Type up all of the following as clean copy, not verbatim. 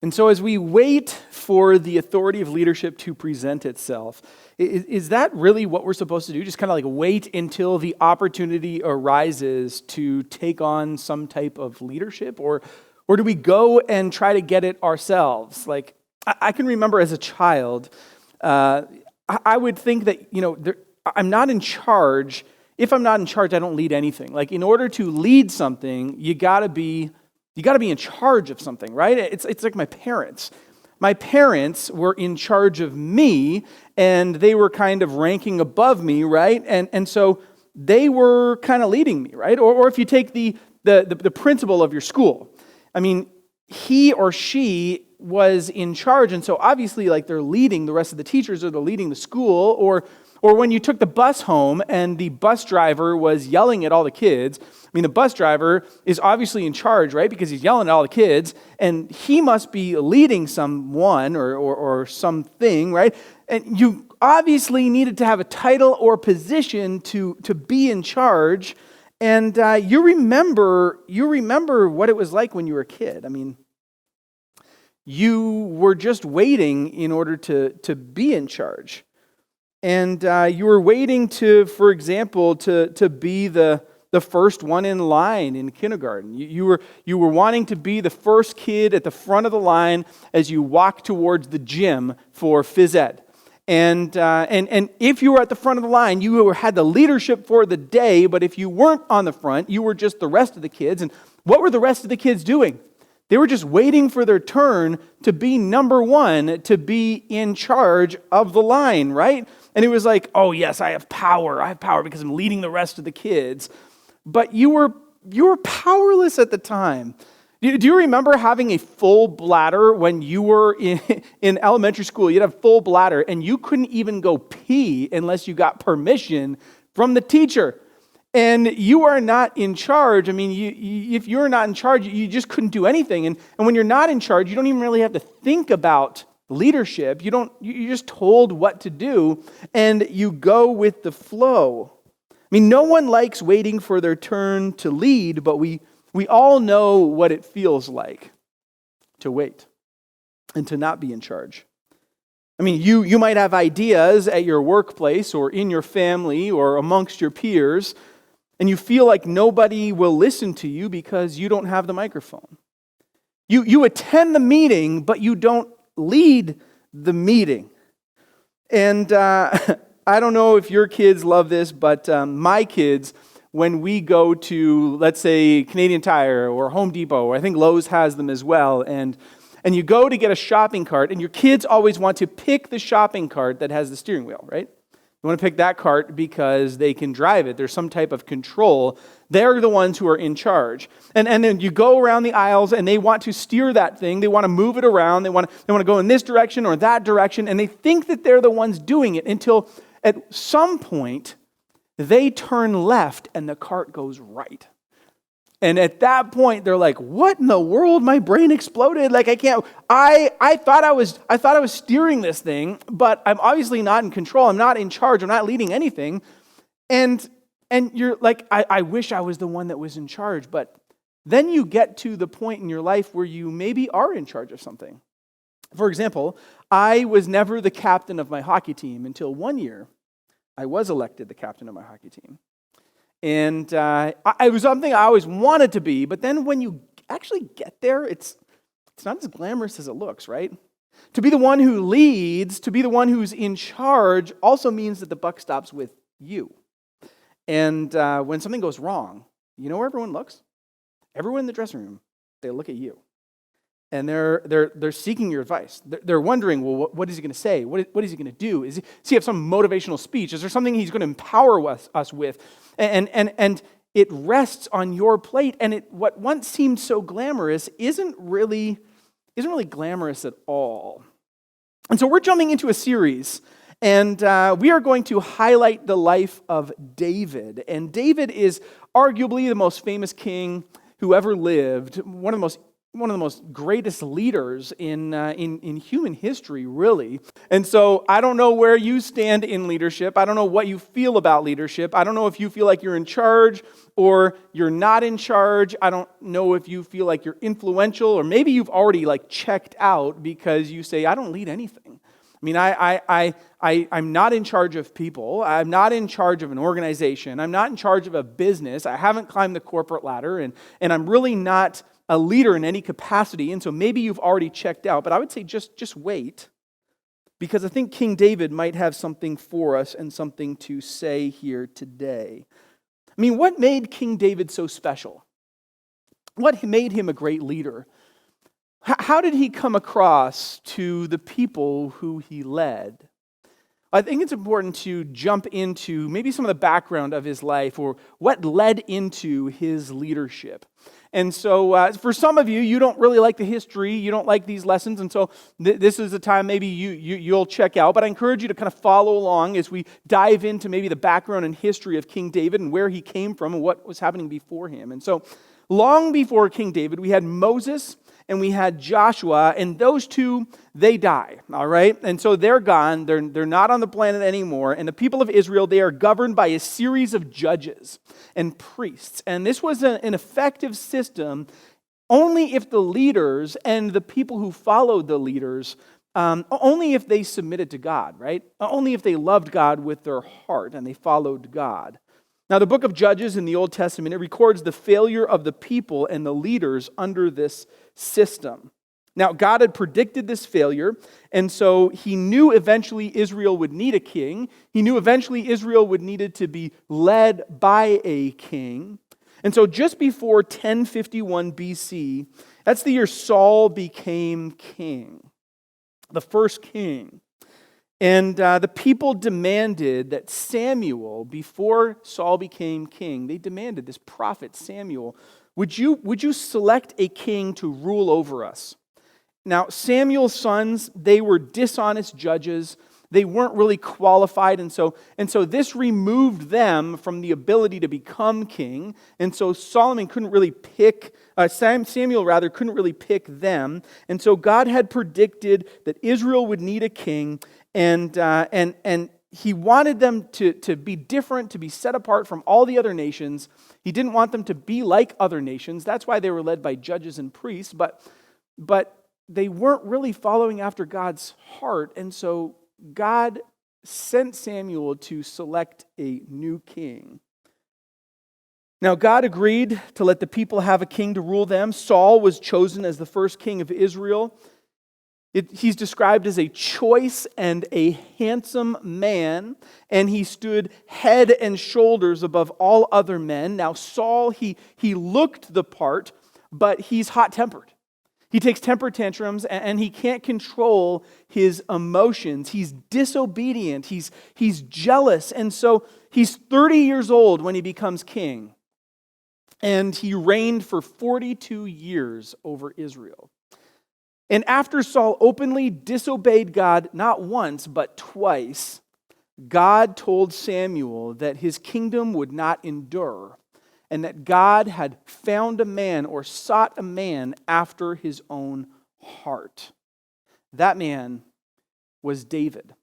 And so as we wait for the authority of leadership to present itself, is that really what we're supposed to do? Just kind of like wait until the opportunity arises to take on some type of leadership? Or do we go and try to get it ourselves? Like, I can remember as a child, I would think that, I'm not in charge. If I'm not in charge, I don't lead anything. Like, in order to lead something, you gotta be in charge of something, right? It's like my parents. My parents were in charge of me, and they were kind of ranking above me, right? And so they were kind of leading me, right? Or if you take the principal of your school, I mean, he or she was in charge, and so obviously, like, they're leading the rest of the teachers, or they're leading the school, or when you took the bus home and the bus driver was yelling at all the kids. I mean, the bus driver is obviously in charge, right? Because he's yelling at all the kids, and he must be leading someone or something, right? And you obviously needed to have a title or position to be in charge. And you remember what it was like when you were a kid. I mean, you were just waiting in order to be in charge. And you were waiting for example, to be the first one in line in kindergarten. You were wanting to be the first kid at the front of the line as you walk towards the gym for phys ed. And if you were at the front of the line, you had the leadership for the day, but if you weren't on the front, you were just the rest of the kids. And what were the rest of the kids doing? They were just waiting for their turn to be number one, to be in charge of the line, right? And it was like, oh yes, I have power because I'm leading the rest of the kids. But you were powerless at the time. Do you remember having a full bladder when you were in elementary school? You'd have full bladder, and you couldn't even go pee unless you got permission from the teacher. And you are not in charge. I mean, if you're not in charge, you just couldn't do anything. And when you're not in charge, you don't even really have to think about leadership. You're just told what to do, and you go with the flow. I mean, no one likes waiting for their turn to lead, but we all know what it feels like to wait and to not be in charge. I mean, you might have ideas at your workplace or in your family or amongst your peers, and you feel like nobody will listen to you because you don't have the microphone. You attend the meeting, but you don't lead the meeting. And I don't know if your kids love this, but my kids, when we go to, let's say, Canadian Tire or Home Depot, or I think Lowe's has them as well, and you go to get a shopping cart, and your kids always want to pick the shopping cart that has the steering wheel, right? You want to pick that cart because they can drive it. There's some type of control. They're the ones who are in charge. And then you go around the aisles, and they want to steer that thing. They want to move it around. They want to go in this direction or that direction, and they think that they're the ones doing it until at some point they turn left and the cart goes right. And at that point, they're like, what in the world? My brain exploded. Like, I can't, I thought I was steering this thing, but I'm obviously not in control. I'm not in charge. I'm not leading anything. And you're like, I wish I was the one that was in charge. But then you get to the point in your life where you maybe are in charge of something. For example, I was never the captain of my hockey team until one year I was elected the captain of my hockey team. And it was something I always wanted to be, but then when you actually get there, it's not as glamorous as it looks, right? To be the one who leads, to be the one who's in charge, also means that the buck stops with you. And when something goes wrong, you know where everyone looks? Everyone in the dressing room, they look at you. And they're seeking your advice. They're wondering, well, what is he going to say? What is he going to do? Does he have some motivational speech? Is there something he's going to empower us with? And it rests on your plate. And what once seemed so glamorous isn't really glamorous at all. And so we're jumping into a series, and we are going to highlight the life of David. And David is arguably the most famous king who ever lived, one of the most one of the most greatest leaders in human history, really. And so I don't know where you stand in leadership. I don't know what you feel about leadership. I don't know if you feel like you're in charge or you're not in charge. I don't know if you feel like you're influential, or maybe you've already checked out because you say, I don't lead anything. I mean, I'm not in charge of people. I'm not in charge of an organization. I'm not in charge of a business. I haven't climbed the corporate ladder, and I'm really not a leader in any capacity. And so maybe you've already checked out, but I would say just wait, because I think King David might have something for us and something to say here today. I mean, what made King David so special? What made him a great leader? How did he come across to the people who he led? I think it's important to jump into maybe some of the background of his life, or what led into his leadership. And so for some of you, you don't really like the history, you don't like these lessons, and so this is a time maybe you'll check out. But I encourage you to kind of follow along as we dive into maybe the background and history of King David and where he came from and what was happening before him. And so long before King David, we had Moses and we had Joshua, and those two, they die, all right? And so they're gone, they're not on the planet anymore, and the people of Israel, they are governed by a series of judges and priests. And this was an effective system only if the leaders and the people who followed the leaders, only if they submitted to God, right? Only if they loved God with their heart and they followed God. Now, the book of Judges in the Old Testament, it records the failure of the people and the leaders under this system. Now, God had predicted this failure, and so he knew eventually Israel would need a king. He knew eventually Israel would need to be led by a king. And so just before 1051 BC, that's the year Saul became king, the first king. And the people demanded that Samuel, before Saul became king, they demanded this prophet Samuel, would you select a king to rule over us? Now, Samuel's sons, they were dishonest judges. They weren't really qualified, and so this removed them from the ability to become king. And so Samuel couldn't really pick them. And so God had predicted that Israel would need a king, and he wanted them to be different, to be set apart from all the other nations. He didn't want them to be like other nations. That's why they were led by judges and priests, but they weren't really following after God's heart, and so God sent Samuel to select a new king. Now, God agreed to let the people have a king to rule them. Saul was chosen as the first king of Israel. He's described as a choice and a handsome man, and he stood head and shoulders above all other men. Now, Saul, he looked the part, but he's hot-tempered. He takes temper tantrums, and he can't control his emotions. He's disobedient. He's jealous. And so he's 30 years old when he becomes king. And he reigned for 42 years over Israel. And after Saul openly disobeyed God not once, but twice, God told Samuel that his kingdom would not endure, and that God had found a man, or sought a man after his own heart. That man was David.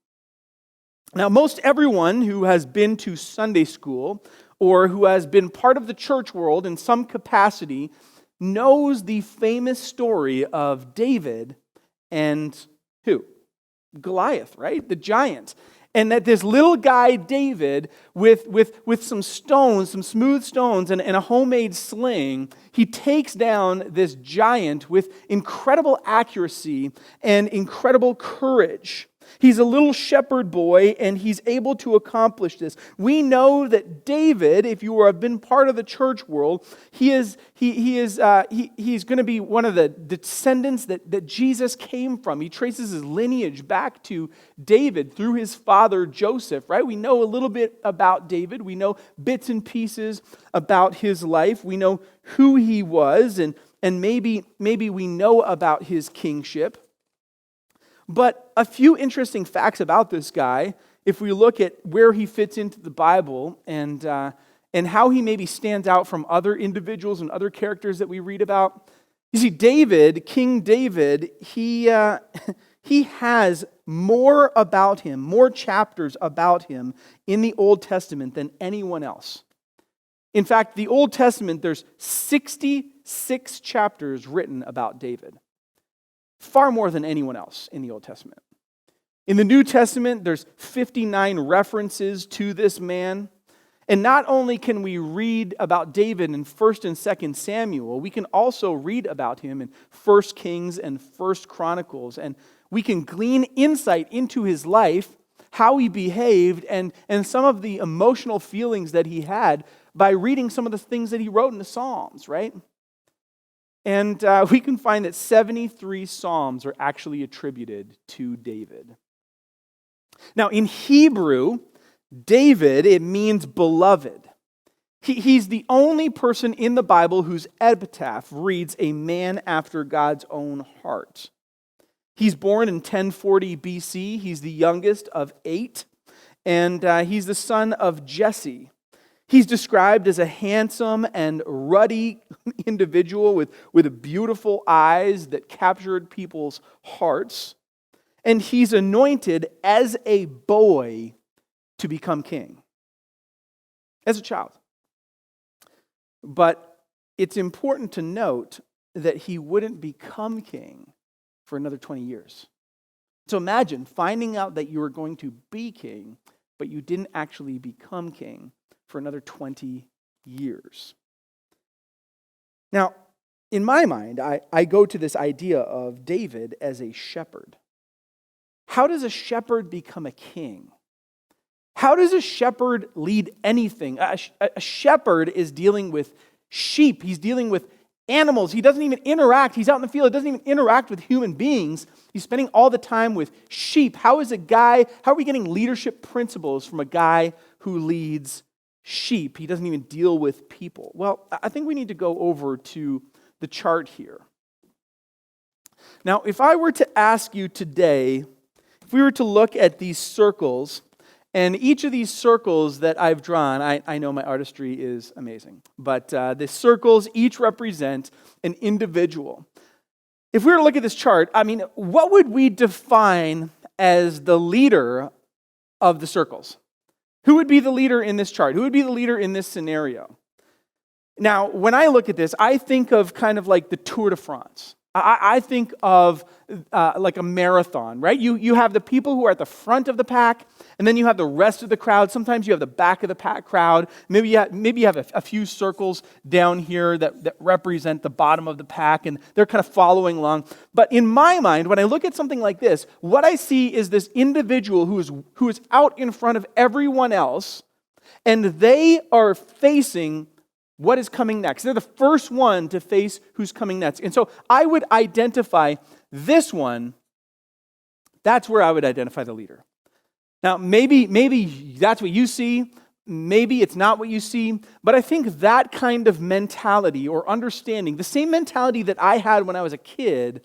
Now, most everyone who has been to Sunday school or who has been part of the church world in some capacity knows the famous story of David and who? Goliath, right? The giant. And that this little guy, David, with some stones, some smooth stones, and a homemade sling, he takes down this giant with incredible accuracy and incredible courage. He's a little shepherd boy, and he's able to accomplish this. We know that David, if you have been part of the church world, he's going to be one of the descendants that Jesus came from. He traces his lineage back to David through his father Joseph, right? We know a little bit about David. We know bits and pieces about his life. We know who he was, and maybe we know about his kingship. But a few interesting facts about this guy, if we look at where he fits into the Bible and how he maybe stands out from other individuals and other characters that we read about. You see, David, King David, he has more about him, more chapters about him in the Old Testament than anyone else. In fact, the Old Testament, there's 66 chapters written about David. Far more than anyone else in the Old Testament. In the New Testament, there's 59 references to this man. And not only can we read about David in 1st and 2nd Samuel, we can also read about him in 1st Kings and 1st Chronicles. And we can glean insight into his life, how he behaved, and some of the emotional feelings that he had by reading some of the things that he wrote in the Psalms, right? And we can find that 73 Psalms are actually attributed to David. Now, in Hebrew, David, it means beloved. He's the only person in the Bible whose epitaph reads, a man after God's own heart. He's born in 1040 BC. He's the youngest of 8, and he's the son of Jesse. He's described as a handsome and ruddy individual with beautiful eyes that captured people's hearts. And he's anointed as a boy to become king, as a child. But it's important to note that he wouldn't become king for another 20 years. So imagine finding out that you were going to be king, but you didn't actually become king for another 20 years. Now, in my mind, I go to this idea of David as a shepherd. How does a shepherd become a king? How does a shepherd lead anything? A shepherd is dealing with sheep. He's dealing with animals. He doesn't even interact. He's out in the field. He doesn't even interact with human beings. He's spending all the time with sheep. How are we getting leadership principles from a guy who leads sheep? He doesn't even deal with people. Well, I think we need to go over to the chart here. Now, if I were to ask you today, if we were to look at these circles, and each of these circles that I've drawn, I know my artistry is amazing, but the circles each represent an individual. If we were to look at this chart, what would we define as the leader of the circles? Who would be the leader in this chart? Who would be the leader in this scenario? Now, when I look at this, I think of kind of like the Tour de France. I think of like a marathon, right? You have the people who are at the front of the pack, and then you have the rest of the crowd. Sometimes you have the back of the pack crowd. Maybe you have a few circles down here that represent the bottom of the pack, and they're kind of following along. But in my mind, when I look at something like this, what I see is this individual who is out in front of everyone else, and they are facing what is coming next. They're the first one to face who's coming next. And so I would identify this one. That's where I would identify the leader. Now, maybe that's what you see. Maybe it's not what you see. But I think that kind of mentality or understanding, the same mentality that I had when I was a kid,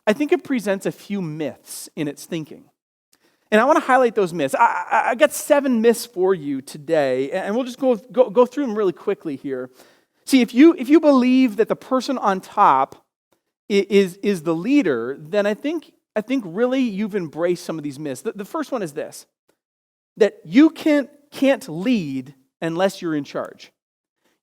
I think it presents a few myths in its thinking. And I want to highlight those myths. I got 7 myths for you today, and we'll just go through them really quickly here. See, if you believe that the person on top is the leader, then I think really you've embraced some of these myths. The first one is this: that you can't lead unless you're in charge.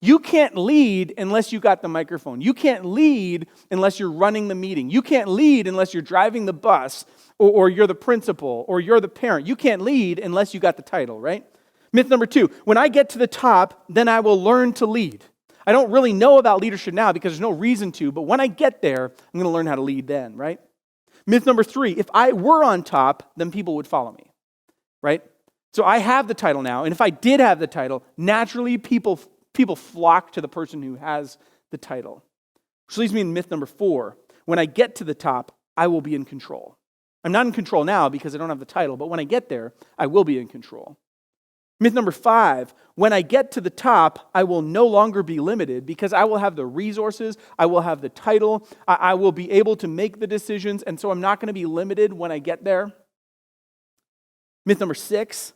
You can't lead unless you got the microphone. You can't lead unless you're running the meeting. You can't lead unless you're driving the bus, or you're the principal, or you're the parent. You can't lead unless you got the title, right? Myth number 2, when I get to the top, then I will learn to lead. I don't really know about leadership now because there's no reason to, but when I get there, I'm going to learn how to lead then, right? Myth number 3, if I were on top, then people would follow me, right? So I have the title now, and if I did have the title, naturally people flock to the person who has the title. Which leads me in myth number 4. When I get to the top, I will be in control. I'm not in control now because I don't have the title, but when I get there, I will be in control. Myth number 5, when I get to the top, I will no longer be limited because I will have the resources, I will have the title, I will be able to make the decisions, and so I'm not going to be limited when I get there. Myth number 6,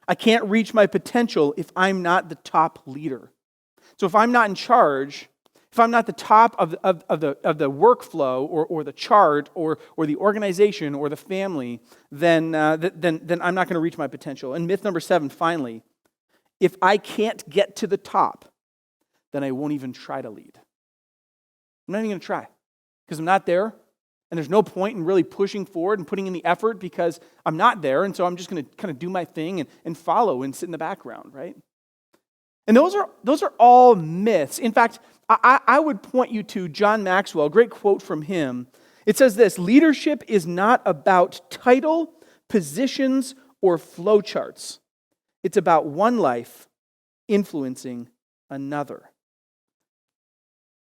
I can't reach my potential if I'm not the top leader. So if I'm not in charge, if I'm not the top of the workflow or the chart or the organization or the family, then I'm not going to reach my potential. And myth number 7, finally, if I can't get to the top, then I won't even try to lead. I'm not even going to try because I'm not there, and there's no point in really pushing forward and putting in the effort because I'm not there, and so I'm just going to kind of do my thing and follow and sit in the background, right? And those are all myths. In fact, I would point you to John Maxwell, a great quote from him. It says this: leadership is not about title, positions, or flowcharts. It's about one life influencing another.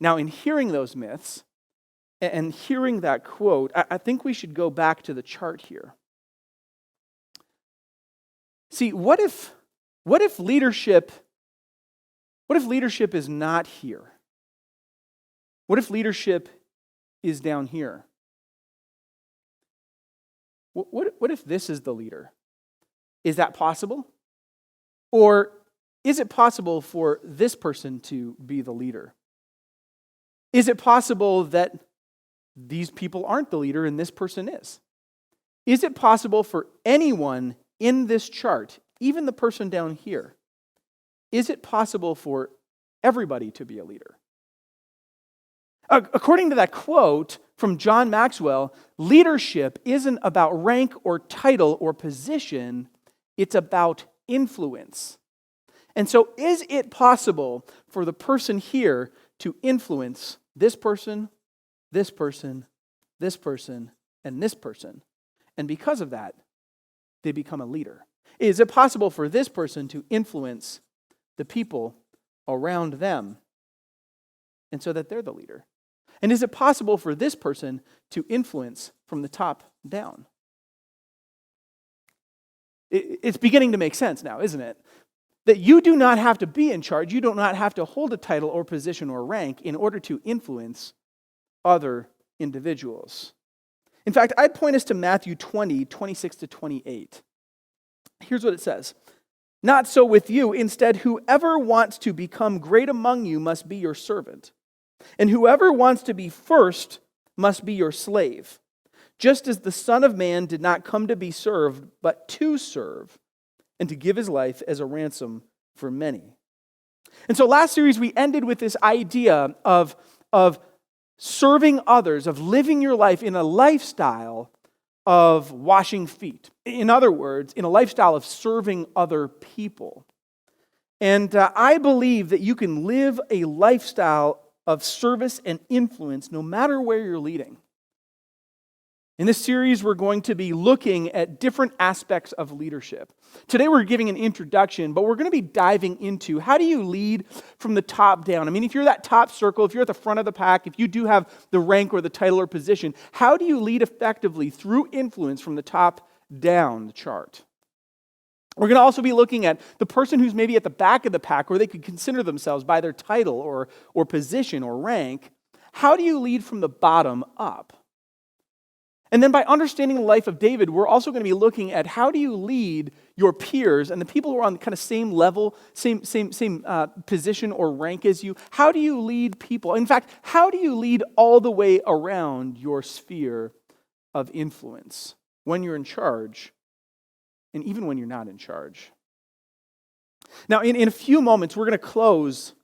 Now, in hearing those myths and hearing that quote, I think we should go back to the chart here. See, what if leadership is not here? What if leadership is down here? What if this is the leader? Is that possible? Or is it possible for this person to be the leader? Is it possible that these people aren't the leader and this person is? Is it possible for anyone in this chart, even the person down here, is it possible for everybody to be a leader? According to that quote from John Maxwell, leadership isn't about rank or title or position, it's about influence. And so is it possible for the person here to influence this person, this person, this person, and this person? And because of that, they become a leader. Is it possible for this person to influence the people around them and so that they're the leader? And is it possible for this person to influence from the top down? It's beginning to make sense now, isn't it? That you do not have to be in charge, you do not have to hold a title or position or rank in order to influence other individuals. In fact, I'd point us to Matthew 20, 26 to 28. Here's what it says. Not so with you. Instead, whoever wants to become great among you must be your servant. And whoever wants to be first must be your slave. Just as the Son of Man did not come to be served, but to serve, and to give his life as a ransom for many. And so last series we ended with this idea of serving others, of living your life in a lifestyle of washing feet. In other words, in a lifestyle of serving other people. And I believe that you can live a lifestyle of service and influence no matter where you're leading. In this series, we're going to be looking at different aspects of leadership. Today, we're giving an introduction, but we're going to be diving into how do you lead from the top down? I mean, if you're that top circle, if you're at the front of the pack, if you do have the rank or the title or position, how do you lead effectively through influence from the top down the chart? We're going to also be looking at the person who's maybe at the back of the pack, or they could consider themselves by their title or position or rank. How do you lead from the bottom up? And then by understanding the life of David, we're also going to be looking at how do you lead your peers and the people who are on the kind of same level, same position or rank as you. How do you lead people? In fact, how do you lead all the way around your sphere of influence when you're in charge and even when you're not in charge? Now, in a few moments, we're going to close.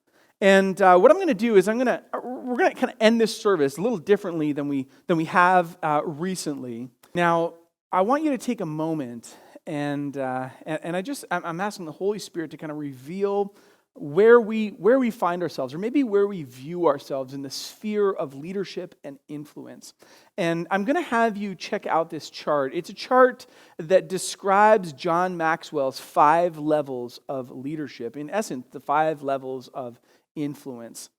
And what I'm going to do is we're going to kind of end this service a little differently than we have recently. Now, I want you to take a moment and I'm asking the Holy Spirit to kind of reveal where we find ourselves, or maybe where we view ourselves in the sphere of leadership and influence. And I'm going to have you check out this chart. It's a chart that describes John Maxwell's 5 levels of leadership. In essence, the 5 levels of influence.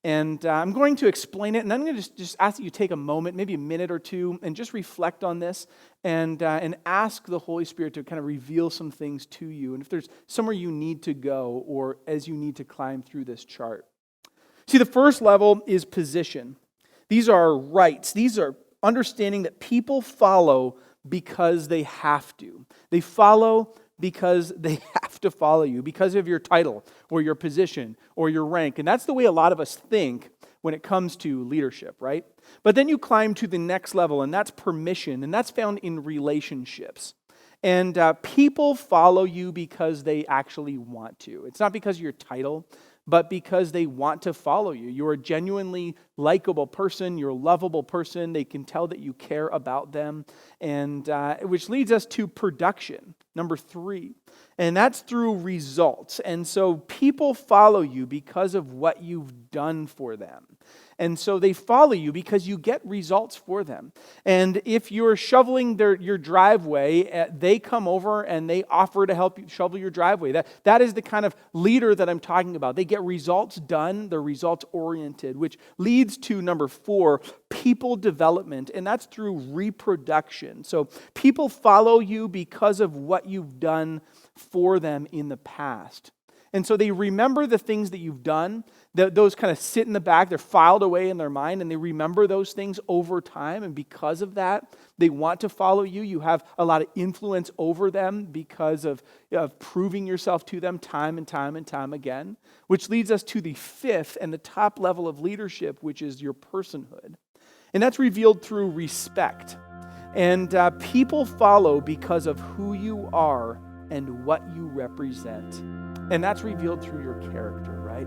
And I'm going to explain it, and I'm going to just ask that you take a moment, maybe a minute or two, and just reflect on this and ask the Holy Spirit to kind of reveal some things to you, and if there's somewhere you need to go or as you need to climb through this chart. See, the first level is position. These are rights. These are understanding that people follow because they have to. They follow because they have to follow you because of your title or your position or your rank. And that's the way a lot of us think when it comes to leadership, right? But then you climb to the next level, and that's permission, and that's found in relationships. And people follow you because they actually want to. It's not because of your title, but because they want to follow you. You're a genuinely likable person. You're a lovable person. They can tell that you care about them, and which leads us to production, number 3. And that's through results. And so people follow you because of what you've done for them. And so they follow you because you get results for them. And if you're shoveling your driveway, they come over and they offer to help you shovel your driveway. That is the kind of leader that I'm talking about. They get results done. They're results oriented, which leads to number 4, people development. And that's through reproduction. So people follow you because of what you've done for them in the past. And so they remember the things that you've done. Those kind of sit in the back. They're filed away in their mind, and they remember those things over time. And because of that, they want to follow you. You have a lot of influence over them because of proving yourself to them time and time and time again, which leads us to the 5th and the top level of leadership, which is your personhood. And that's revealed through respect. And people follow because of who you are and what you represent. And that's revealed through your character, right?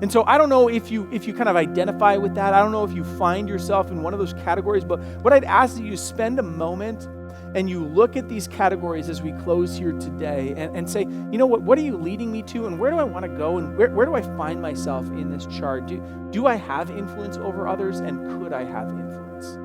And so I don't know if you kind of identify with that. I don't know if you find yourself in one of those categories, but what I'd ask is you spend a moment and you look at these categories as we close here today and say, you know what are you leading me to, and where do I want to go, and where do I find myself in this chart? Do I have influence over others, and could I have influence?